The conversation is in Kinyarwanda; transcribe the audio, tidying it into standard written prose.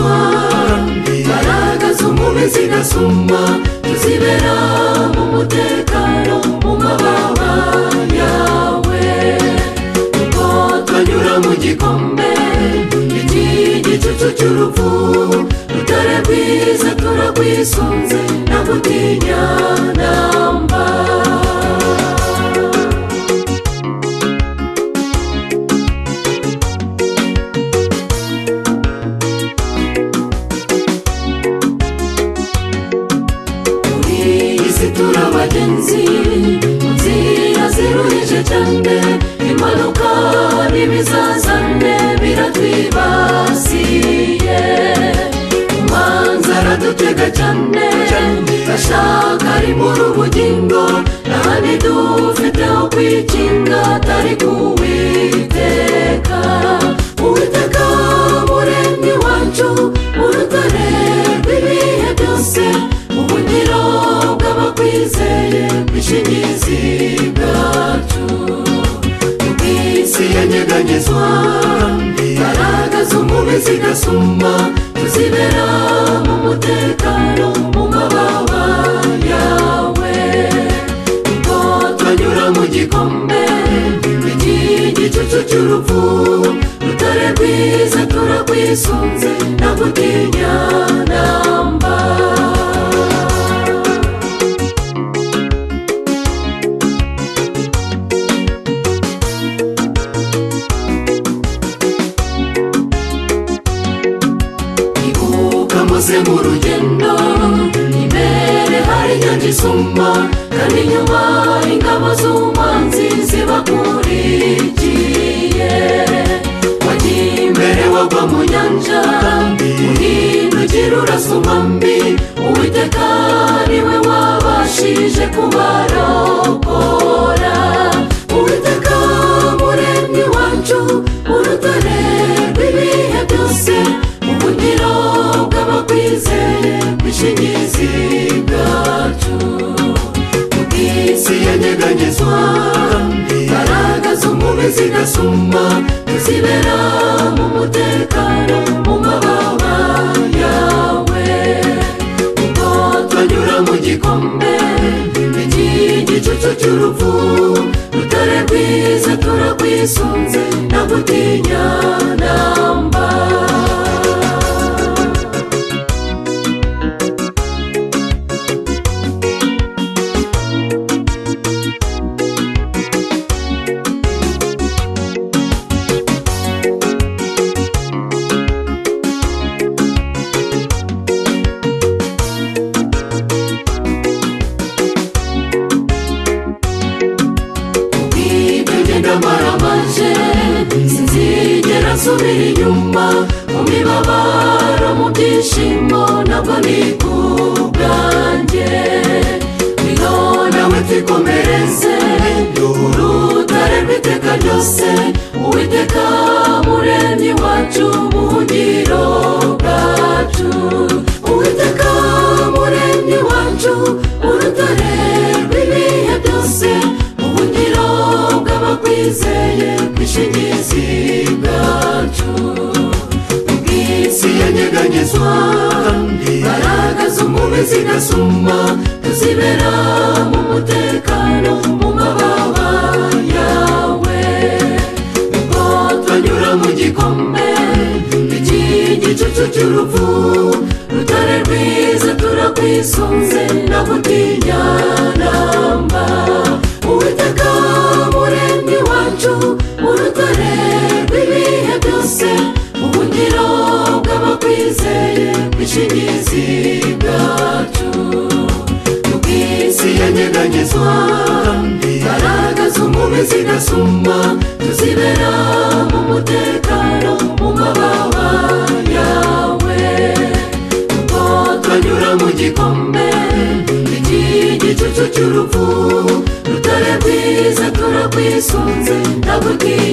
zinyeganyezwa, imbaraga z'umubi zigasuma, tuzibera mu mutekano mu mababa yawe. Ubwo twanyura mu gikombe iki gicucu cy'urupfu, rutare rwiza turagwisunze, nta gutinya namba. Turabagenzi mu nzira ziruhije cyane, impanuka n'ibizazane biratwibasiye. Umanza aradutega cyane, ashaka arimbura ubugingo, n'ahandi dufite ho kwikinga atari ku Uwiteka. Uwiteka muremyi wacu, urutare rw'ibihe byose, ubuhungiro bw'abakwizeye, bwishingizi bwacu. Ubw'isi yanyeganyezwa, imbaraga z'umubi zigasuma, tuzibera mu mutekano mu mababa yawe. Ubwo twanyura mu gikombe iki gicucu cy'urupfu, rutare rwiza turagwisunze, nta gutinya namba. Maze mu rugendo, imbere hari inyanja isuma, kandi inyuma ingabo z'umwanzi zibakurikiye. Wagiye imbere wagwa mu nyanja, uhindukira urasuma mbi, Uwiteka niwe wabashije kubarokora. Uwiteka muremyi wacu, urutare rw'ibihe byose, ubuhungiro bw'abakwizeye, bwishingizi bwacu. Ubw'isi yanyeganyezwa, imbaraga z'umubi zigasuma, tuzibera mu mutekano mu mababa yawe. Ubwo twanyura mu gikombe iki gicucu cy'urupfu, rutare rwiza turagwisunze, nta gutinya namba. Maramaje sinzigera nsubira inyuma, mu mibabaro mu byishimo ntabwo ni kubwanjye. Ngwino nawe twikomereze, urutare rw'iteka ryose, Uwiteka muremyi wacu, ubuhungiro bwacu. Uwiteka muremyi wacu, urutare rw'ibihe byose, ubuhungiro bw'abakwizeye, bwishingizi bwacu. Ubw'isi yanyeganyezwa, imbaraga z'umubi zigasuma, tuzibera mu mutekano mu mababa yawe. Ubwo twanyura mu gikombe iki gicucu cy'urupfu, rutare rwiza turagwisunze, nta gutinya namba. Uwiteka muremyi wacu, urutare rw'ibihe byose, ubuhungiro bw'abakwizeye, bwishingizi bwacu. Ubw'isi yanyeganyezwa, imbaraga z'umubi zigasuma, tuzibera mu mutekano mu mababa yawe. Ubwo twanyura mu gikombe iki gicucu cy'urupfu, rutare rwiza turagwisunze, nta gutinya